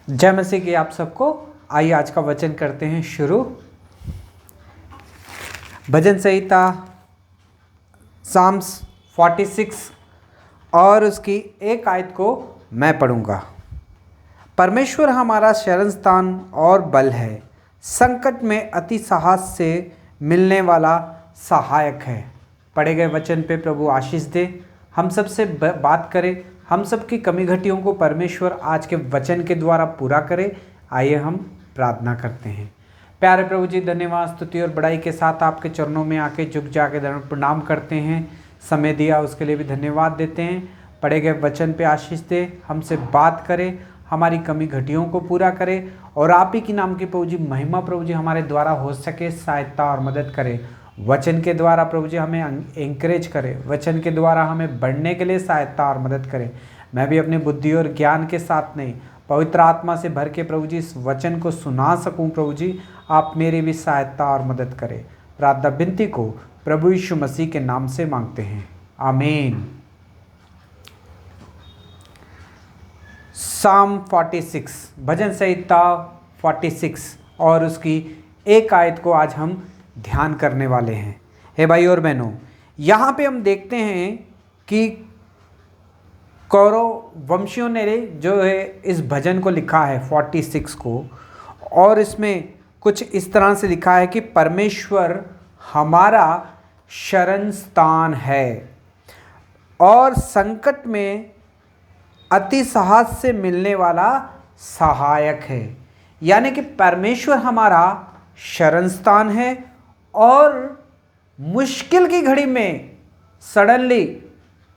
जय मसीह की आप सबको। आइए आज का वचन करते हैं शुरू। भजन संहिता साम्स 46 और उसकी एक आयत को मैं पढ़ूंगा। परमेश्वर हमारा शरण स्थान और बल है, संकट में अति साहस से मिलने वाला सहायक है। पढ़े गए वचन पे प्रभु आशीष दे, हम सब से बात करे, हम सब की कमी घटियों को परमेश्वर आज के वचन के द्वारा पूरा करे। आइए हम प्रार्थना करते हैं। प्यारे प्रभु जी, धन्यवाद, स्तुति और बड़ाई के साथ आपके चरणों में आके झुक जाके प्रणाम करते हैं। समय दिया उसके लिए भी धन्यवाद देते हैं। पढ़े गए वचन पे आशीष दे, हमसे बात करे, हमारी कमी घटियों को पूरा करे और आप ही की नाम की प्रभु जी महिमा प्रभु जी हमारे द्वारा हो सके, सहायता और मदद करे। वचन के द्वारा प्रभु जी हमें एंकरेज करे, वचन के द्वारा हमें बढ़ने के लिए सहायता और मदद करे। मैं भी अपनी बुद्धि और ज्ञान के साथ नहीं, पवित्र आत्मा से भर के प्रभु जी इस वचन को सुना सकूं। प्रभु जी आप मेरी भी सहायता और मदद करें। प्रार्थना विनती को प्रभु यीशु मसीह के नाम से मांगते हैं, आमीन। साम 46 भजन संहिता 46 और उसकी एक आयत को आज हम ध्यान करने वाले हैं। हे भाई और बहनों, यहाँ पे हम देखते हैं कि कौरव वंशियों ने जो है इस भजन को लिखा है 46 को, और इसमें कुछ इस तरह से लिखा है कि परमेश्वर हमारा शरण स्थान है और संकट में अति साहस से मिलने वाला सहायक है। यानी कि परमेश्वर हमारा शरण स्थान है और मुश्किल की घड़ी में सडनली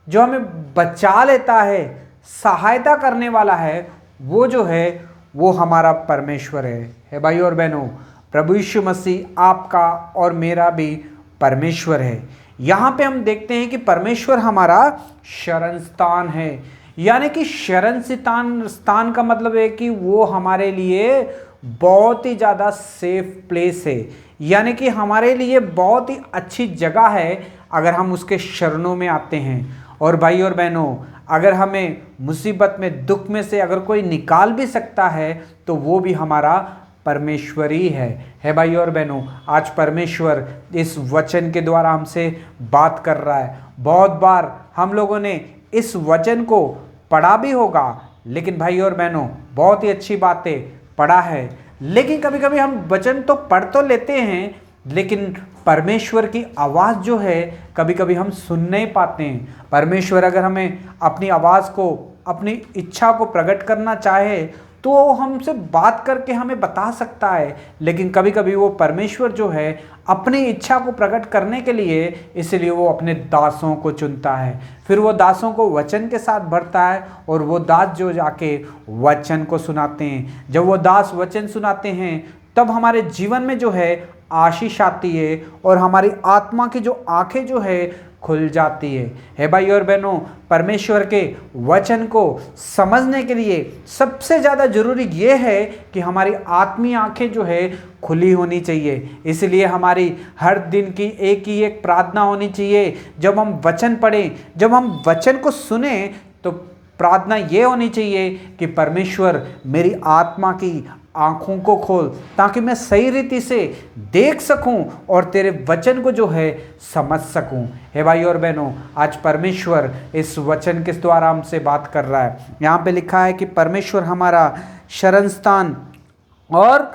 जो हमें बचा लेता है, सहायता करने वाला है, वो जो है वो हमारा परमेश्वर है भाई और बहनों, प्रभु यीशु मसीह आपका और मेरा भी परमेश्वर है। यहाँ पे हम देखते हैं कि परमेश्वर हमारा शरण स्थान है। यानी कि शरण स्थान का मतलब है कि वो हमारे लिए बहुत ही ज़्यादा सेफ प्लेस है। यानी कि हमारे लिए बहुत ही अच्छी जगह है अगर हम उसके शरणों में आते हैं। और भाई और बहनों, अगर हमें मुसीबत में, दुख में से अगर कोई निकाल भी सकता है तो वो भी हमारा परमेश्वर ही है भाई और बहनों। आज परमेश्वर इस वचन के द्वारा हमसे बात कर रहा है। बहुत बार हम लोगों ने इस वचन को पढ़ा भी होगा, लेकिन भाई और बहनों बहुत ही अच्छी बातें पढ़ा है, लेकिन कभी कभी हम वचन तो पढ़ तो लेते हैं, लेकिन परमेश्वर की आवाज़ जो है कभी कभी हम सुन नहीं पाते हैं। परमेश्वर अगर हमें अपनी आवाज़ को, अपनी इच्छा को प्रकट करना चाहे तो वो हमसे बात करके हमें बता सकता है, लेकिन कभी कभी वो परमेश्वर जो है अपनी इच्छा को प्रकट करने के लिए, इसलिए वो अपने दासों को चुनता है। फिर वो दासों को वचन के साथ भरता है और वो दास जो जाके वचन को सुनाते हैं। जब वो दास वचन सुनाते हैं तब हमारे जीवन में जो है आशीष आती है और हमारी आत्मा की जो आंखें जो है खुल जाती है भाई और बहनों। परमेश्वर के वचन को समझने के लिए सबसे ज़्यादा जरूरी ये है कि हमारी आत्मीय आंखें जो है खुली होनी चाहिए। इसलिए हमारी हर दिन की एक प्रार्थना होनी चाहिए। जब हम वचन पढ़ें, जब हम वचन को सुने, तो प्रार्थना ये होनी चाहिए कि परमेश्वर मेरी आत्मा की आंखों को खोल ताकि मैं सही रीति से देख सकूं और तेरे वचन को जो है समझ सकूं। हे भाई और बहनों, आज परमेश्वर इस वचन के द्वारा हमसे बात कर रहा है। यहाँ पे लिखा है कि परमेश्वर हमारा शरण स्थान और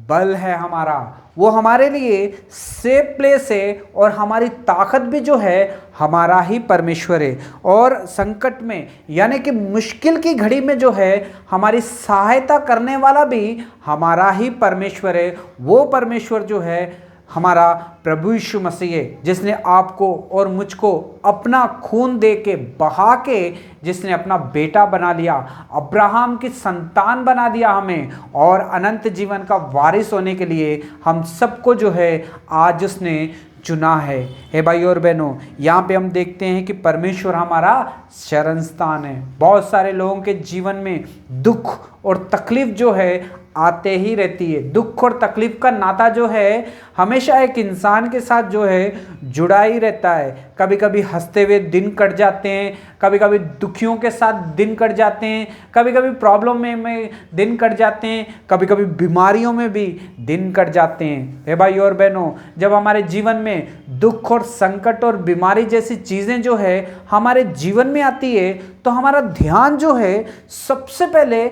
बल है हमारा, वो हमारे लिए सेफ प्लेस है और हमारी ताकत भी जो है हमारा ही परमेश्वर है। और संकट में, यानी कि मुश्किल की घड़ी में जो है हमारी सहायता करने वाला भी हमारा ही परमेश्वर है। वो परमेश्वर जो है हमारा प्रभु यीशु मसीह है, जिसने आपको और मुझको अपना खून दे के, बहा के, जिसने अपना बेटा बना लिया, अब्राहम की संतान बना दिया हमें, और अनंत जीवन का वारिस होने के लिए हम सबको जो है आज उसने चुना है। हे भाई और बहनों, यहाँ पे हम देखते हैं कि परमेश्वर हमारा शरण स्थान है। बहुत सारे लोगों के जीवन में दुख और तकलीफ जो है आते ही रहती है। दुख और तकलीफ का नाता जो है हमेशा एक इंसान के साथ जो है जुड़ा ही रहता है। कभी कभी हंसते हुए दिन कट जाते हैं, कभी कभी दुखियों के साथ दिन कट जाते हैं, कभी कभी प्रॉब्लम में दिन कट जाते हैं, कभी कभी बीमारियों में भी दिन कट जाते हैं। हे भाई और बहनों, जब हमारे जीवन में दुख और संकट और बीमारी जैसी चीज़ें जो है हमारे जीवन में आती है तो हमारा ध्यान जो है सबसे पहले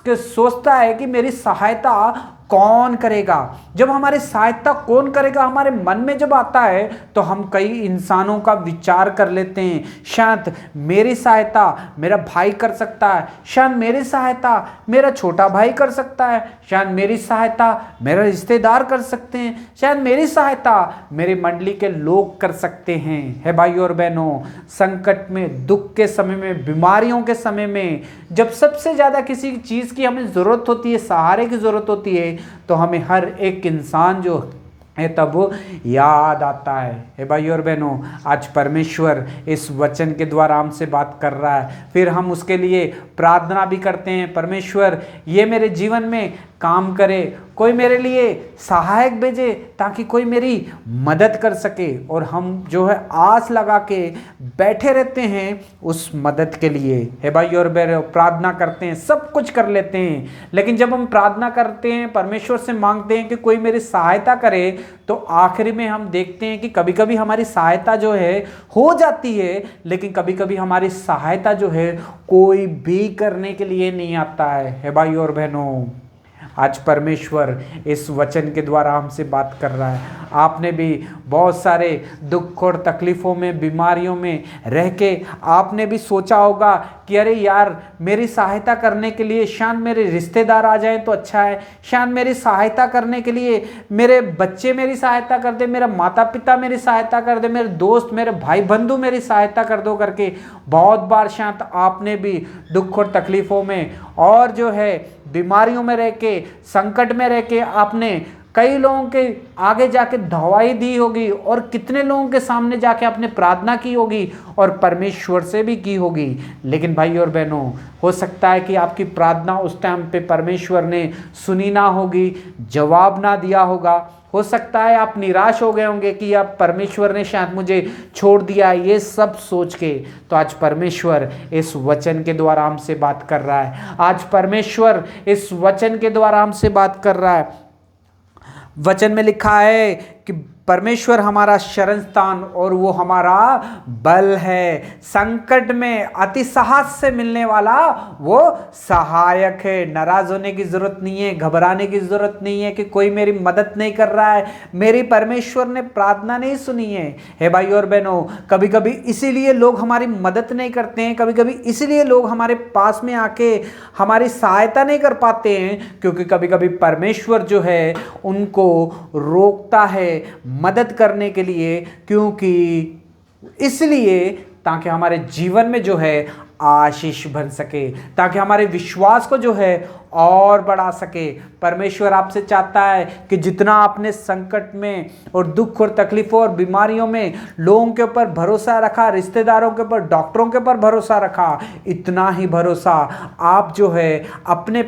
सोचता है कि मेरी सहायता कौन करेगा। जब हमारी सहायता कौन करेगा हमारे मन में जब आता है तो हम कई इंसानों का विचार कर लेते हैं। शायद मेरी सहायता मेरा भाई कर सकता है, शायद मेरी सहायता मेरा छोटा भाई कर सकता है, शायद मेरी सहायता मेरा रिश्तेदार कर सकते हैं, शायद मेरी सहायता मेरी मंडली के लोग कर सकते हैं। है भाई और बहनों, संकट में, दुख के समय में, बीमारियों के समय में जब सबसे ज़्यादा किसी चीज़ की हमें ज़रूरत होती है, सहारे की ज़रूरत होती है, तो हमें हर एक इंसान जो है तब वो याद आता है। हे भाई और बहनों, आज परमेश्वर इस वचन के द्वारा हमसे बात कर रहा है। फिर हम उसके लिए प्रार्थना भी करते हैं, परमेश्वर ये मेरे जीवन में काम करे, कोई मेरे लिए सहायक भेजे ताकि कोई मेरी मदद कर सके। और हम जो है आस लगा के बैठे रहते हैं उस मदद के लिए। हे भाई और बहनों, प्रार्थना करते हैं, सब कुछ कर लेते हैं, लेकिन जब हम प्रार्थना करते हैं, परमेश्वर से मांगते हैं कि कोई मेरी सहायता करे, तो आखिरी में हम देखते हैं कि कभी कभी हमारी सहायता जो है हो जाती है, लेकिन कभी कभी हमारी सहायता जो है कोई भी करने के लिए नहीं आता है। हे भाई और बहनों, आज परमेश्वर इस वचन के द्वारा हमसे बात कर रहा है। आपने भी बहुत सारे दुख और तकलीफ़ों में, बीमारियों में रह के आपने भी सोचा होगा कि अरे यार, मेरी सहायता करने के लिए शायद मेरे रिश्तेदार आ जाएं तो अच्छा है, शायद मेरी सहायता करने के लिए मेरे बच्चे मेरी सहायता कर दे, मेरा माता पिता मेरी सहायता कर दे, मेरे दोस्त, मेरे भाई बंधु मेरी सहायता कर दो करके बहुत बार शायद आपने भी दुख और तकलीफ़ों में और जो है बीमारियों में रह के, संकट में रह के आपने कई लोगों के आगे जाके दवाई दी होगी और कितने लोगों के सामने जाके आपने प्रार्थना की होगी और परमेश्वर से भी की होगी। लेकिन भाई और बहनों, हो सकता है कि आपकी प्रार्थना उस टाइम पे परमेश्वर ने सुनी ना होगी, जवाब ना दिया होगा। हो सकता है आप निराश हो गए होंगे कि अब परमेश्वर ने शायद मुझे छोड़ दिया, ये सब सोच के। तो आज परमेश्वर इस वचन के द्वारा हमसे बात कर रहा है। आज परमेश्वर इस वचन के द्वारा हमसे बात कर रहा है। वचन में लिखा है कि परमेश्वर हमारा शरण स्थान और वो हमारा बल है। संकट में अति साहस से मिलने वाला वो सहायक है। नाराज होने की जरूरत नहीं है, घबराने की जरूरत नहीं है कि कोई मेरी मदद नहीं कर रहा है, मेरी परमेश्वर ने प्रार्थना नहीं सुनी है। हे भाई और बहनों, कभी कभी इसीलिए लोग हमारी मदद नहीं करते हैं, कभी कभी इसीलिए लोग हमारे पास में आके हमारी सहायता नहीं कर पाते हैं, क्योंकि कभी कभी परमेश्वर जो है उनको रोकता है मदद करने के लिए, क्योंकि इसलिए ताकि हमारे जीवन में जो है आशीष बन सके, ताकि हमारे विश्वास को जो है और बढ़ा सके। परमेश्वर आपसे चाहता है कि जितना आपने संकट में और दुख और तकलीफों और बीमारियों में लोगों के ऊपर भरोसा रखा, रिश्तेदारों के ऊपर, डॉक्टरों के ऊपर भरोसा रखा, इतना ही भरोसा आप जो है अपने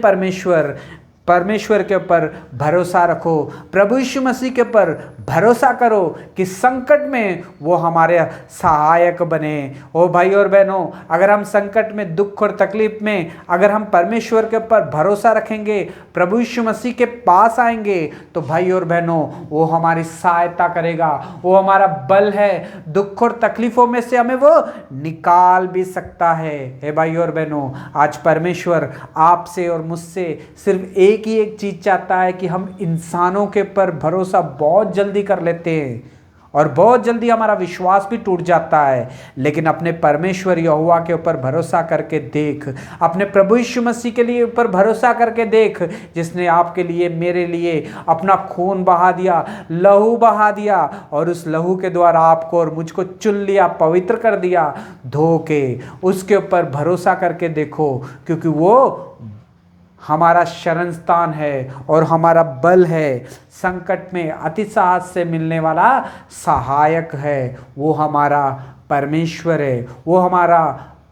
परमेश्वर के ऊपर भरोसा रखो। प्रभु यीशु मसीह के ऊपर भरोसा करो कि संकट में वो हमारे सहायक बने। ओ भाई और बहनों, अगर हम संकट में, दुख और तकलीफ में अगर हम परमेश्वर के ऊपर भरोसा रखेंगे, प्रभु यीशु मसीह के पास आएंगे, तो भाई और बहनों वो हमारी सहायता करेगा, वो हमारा बल है। दुख और तकलीफों में से हमें वो निकाल भी सकता है। हे भाई और बहनों, आज परमेश्वर आपसे और मुझसे सिर्फ एक ही एक चीज चाहता है कि हम इंसानों के ऊपर भरोसा बहुत जल्दी कर लेते हैं और बहुत जल्दी हमारा विश्वास भी टूट जाता है। लेकिन अपने परमेश्वर यहोवा के ऊपर भरोसा करके देख, अपने प्रभु यीशु मसीह के लिए ऊपर भरोसा करके देख, जिसने आपके लिए, मेरे लिए अपना खून बहा दिया, लहू बहा दिया, और उस लहू के द्वारा आपको और मुझको चुन लिया, पवित्र कर दिया धो के। उसके ऊपर भरोसा करके देखो, क्योंकि वो हमारा शरण स्थान है और हमारा बल है। संकट में अति साहस से मिलने वाला सहायक है। वो हमारा परमेश्वर है, वो हमारा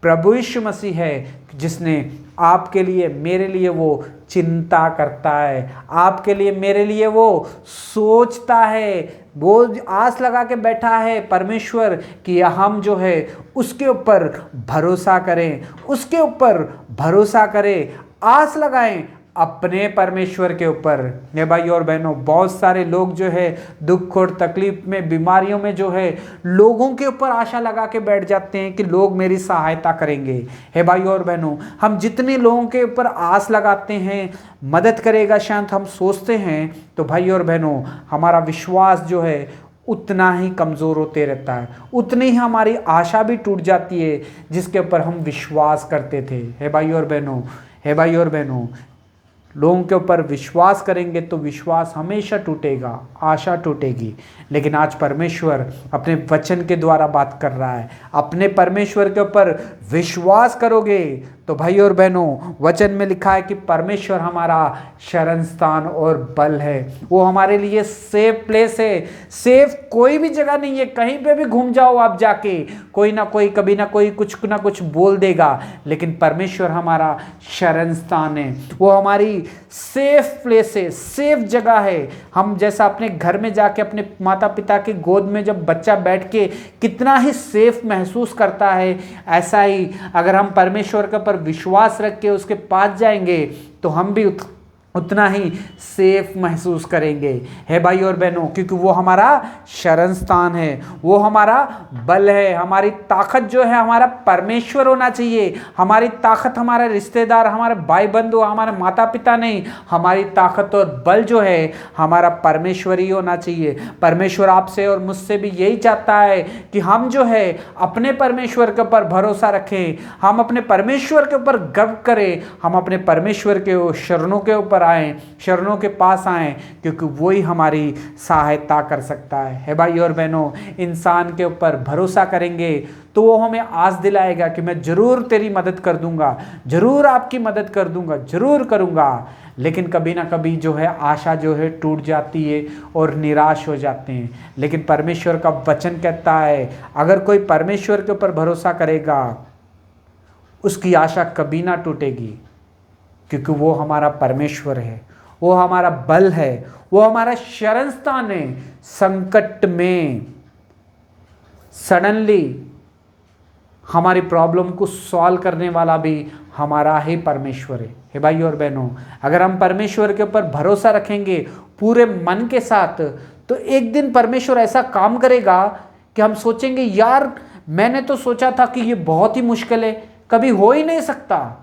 प्रभु यीशु मसीह है, जिसने आपके लिए मेरे लिए वो चिंता करता है, आपके लिए मेरे लिए वो सोचता है, वो आस लगा के बैठा है परमेश्वर कि हम जो है उसके ऊपर भरोसा करें, उसके ऊपर भरोसा करें, आस लगाएं अपने परमेश्वर के ऊपर। ये भाई और बहनों, बहुत सारे लोग जो है दुख और तकलीफ में, बीमारियों में जो है लोगों के ऊपर आशा लगा के बैठ जाते हैं कि लोग मेरी सहायता करेंगे। हे भाई और बहनों, हम जितने लोगों के ऊपर आस लगाते हैं मदद करेगा शायद हम सोचते हैं, तो भाई और बहनों हमारा विश्वास जो है उतना ही कमज़ोर होते रहता है, उतनी ही हमारी आशा भी टूट जाती है जिसके ऊपर हम विश्वास करते थे। हे भाई और बहनों, हे भाई और बहनों, लोगों के ऊपर विश्वास करेंगे तो विश्वास हमेशा टूटेगा, आशा टूटेगी। लेकिन आज परमेश्वर अपने वचन के द्वारा बात कर रहा है, अपने परमेश्वर के ऊपर विश्वास करोगे तो भाई और बहनों, वचन में लिखा है कि परमेश्वर हमारा शरण स्थान और बल है, वो हमारे लिए सेफ प्लेस है। सेफ कोई भी जगह नहीं है, कहीं पे भी घूम जाओ आप जाके, कोई ना कोई कभी ना कोई कुछ ना कुछ बोल देगा, लेकिन परमेश्वर हमारा शरण स्थान है, वो हमारी सेफ प्लेस है, सेफ जगह है। हम जैसा अपने घर में जाके अपने माता पिता की गोद में जब बच्चा बैठ के कितना ही सेफ महसूस करता है, ऐसा ही अगर हम परमेश्वर के ऊपर विश्वास रख के उसके पास जाएंगे तो हम भी उतना ही सेफ महसूस करेंगे। है भाई और बहनों, क्योंकि वो हमारा शरण स्थान है, वो हमारा बल है। हमारी ताकत जो है हमारा परमेश्वर होना चाहिए। हमारी ताकत हमारे रिश्तेदार, हमारे भाई बंधु, हमारे माता पिता नहीं, हमारी ताकत और बल जो है हमारा परमेश्वर ही होना चाहिए। परमेश्वर आपसे और मुझसे भी यही चाहता है कि हम जो है अपने परमेश्वर के ऊपर भरोसा रखें, हम अपने परमेश्वर के ऊपर गर्व करें, हम अपने परमेश्वर के शरणों के ऊपर आए, शरणों के पास आए, क्योंकि वही हमारी सहायता कर सकता है भाई और बहनों। इंसान के ऊपर भरोसा करेंगे तो वो हमें आस दिलाएगा कि मैं जरूर तेरी मदद कर दूंगा, जरूर आपकी मदद कर दूंगा, जरूर करूंगा। लेकिन कभी ना कभी जो है आशा जो है टूट जाती है और निराश हो जाते हैं। लेकिन परमेश्वर का वचन कहता है अगर कोई परमेश्वर के ऊपर भरोसा करेगा उसकी आशा कभी ना टूटेगी, क्योंकि वो हमारा परमेश्वर है, वो हमारा बल है, वो हमारा शरण स्थान है। संकट में सडनली हमारी प्रॉब्लम को सॉल्व करने वाला भी हमारा ही परमेश्वर है। हे भाई और बहनों, अगर हम परमेश्वर के ऊपर भरोसा रखेंगे पूरे मन के साथ, तो एक दिन परमेश्वर ऐसा काम करेगा कि हम सोचेंगे यार मैंने तो सोचा था कि ये बहुत ही मुश्किल है, कभी हो ही नहीं सकता।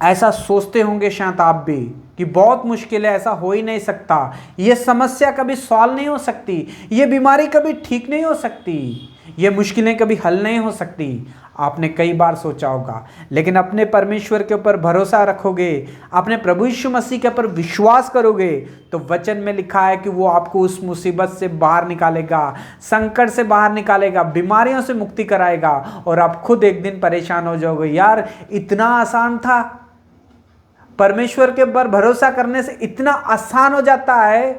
ऐसा सोचते होंगे शायद आप भी कि बहुत मुश्किल है, ऐसा हो ही नहीं सकता, ये समस्या कभी सॉल्व नहीं हो सकती, ये बीमारी कभी ठीक नहीं हो सकती, ये मुश्किलें कभी हल नहीं हो सकती। आपने कई बार सोचा होगा, लेकिन अपने परमेश्वर के ऊपर भरोसा रखोगे, अपने प्रभु यीशु मसीह के ऊपर विश्वास करोगे, तो वचन में लिखा है कि वो आपको उस मुसीबत से बाहर निकालेगा, संकट से बाहर निकालेगा, बीमारियों से मुक्ति कराएगा, और आप खुद एक दिन परेशान हो जाओगे, यार इतना आसान था। परमेश्वर के ऊपर भरोसा करने से इतना आसान हो जाता है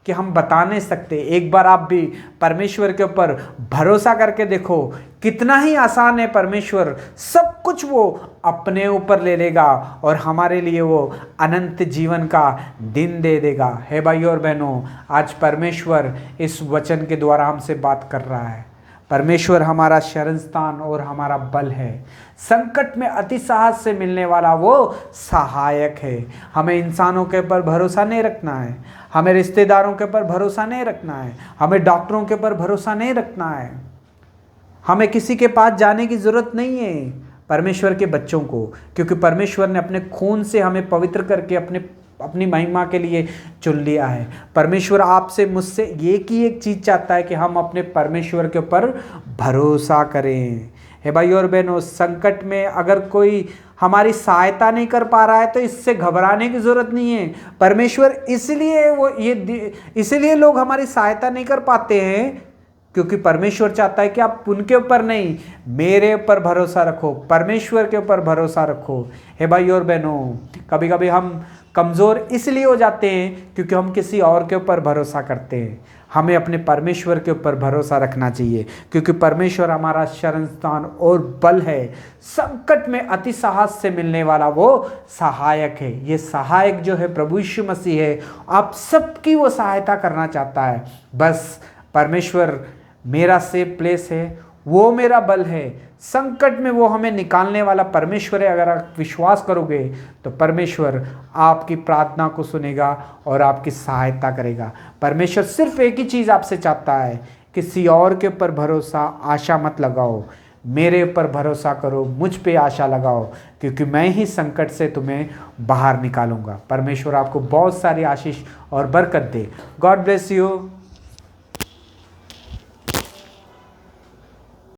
कि हम बता नहीं सकते। एक बार आप भी परमेश्वर के ऊपर भरोसा करके देखो, कितना ही आसान है। परमेश्वर सब कुछ वो अपने ऊपर ले लेगा और हमारे लिए वो अनंत जीवन का दिन दे देगा। हे भाई और बहनों, आज परमेश्वर इस वचन के द्वारा हमसे बात कर रहा है। परमेश्वर हमारा शरण स्थान और हमारा बल है। संकट में अति साहस से मिलने वाला वो सहायक है। हमें इंसानों के ऊपर भरोसा नहीं रखना है, हमें रिश्तेदारों के ऊपर भरोसा नहीं रखना है, हमें डॉक्टरों के ऊपर भरोसा नहीं रखना है, हमें किसी के पास जाने की ज़रूरत नहीं है परमेश्वर के बच्चों को, क्योंकि परमेश्वर ने अपने खून से हमें पवित्र करके अपनी महिमा के लिए चुन लिया है। परमेश्वर आपसे मुझसे एक ही एक चीज़ चाहता है कि हम अपने परमेश्वर के ऊपर भरोसा करें। हे भाई और बहनों, संकट में अगर कोई हमारी सहायता नहीं कर पा रहा है तो इससे घबराने की ज़रूरत नहीं है। परमेश्वर इसलिए लोग हमारी सहायता नहीं कर पाते हैं क्योंकि परमेश्वर चाहता है कि आप उनके ऊपर नहीं, मेरे ऊपर भरोसा रखो, परमेश्वर के ऊपर भरोसा रखो। हे भाई और बहनों, कभी कभी हम कमज़ोर इसलिए हो जाते हैं क्योंकि हम किसी और के ऊपर भरोसा करते हैं। हमें अपने परमेश्वर के ऊपर भरोसा रखना चाहिए, क्योंकि परमेश्वर हमारा शरण स्थान और बल है। संकट में अति साहस से मिलने वाला वो सहायक है। ये सहायक जो है प्रभु यीशु मसीह है। आप सबकी वो सहायता करना चाहता है। बस परमेश्वर मेरा सेफ प्लेस है, वो मेरा बल है, संकट में वो हमें निकालने वाला परमेश्वर है। अगर आप विश्वास करोगे तो परमेश्वर आपकी प्रार्थना को सुनेगा और आपकी सहायता करेगा। परमेश्वर सिर्फ एक ही चीज़ आपसे चाहता है, किसी और के ऊपर भरोसा आशा मत लगाओ, मेरे ऊपर भरोसा करो, मुझ पे आशा लगाओ, क्योंकि मैं ही संकट से तुम्हें बाहर निकालूंगा। परमेश्वर आपको बहुत सारी आशीष और बरकत दे। God bless you.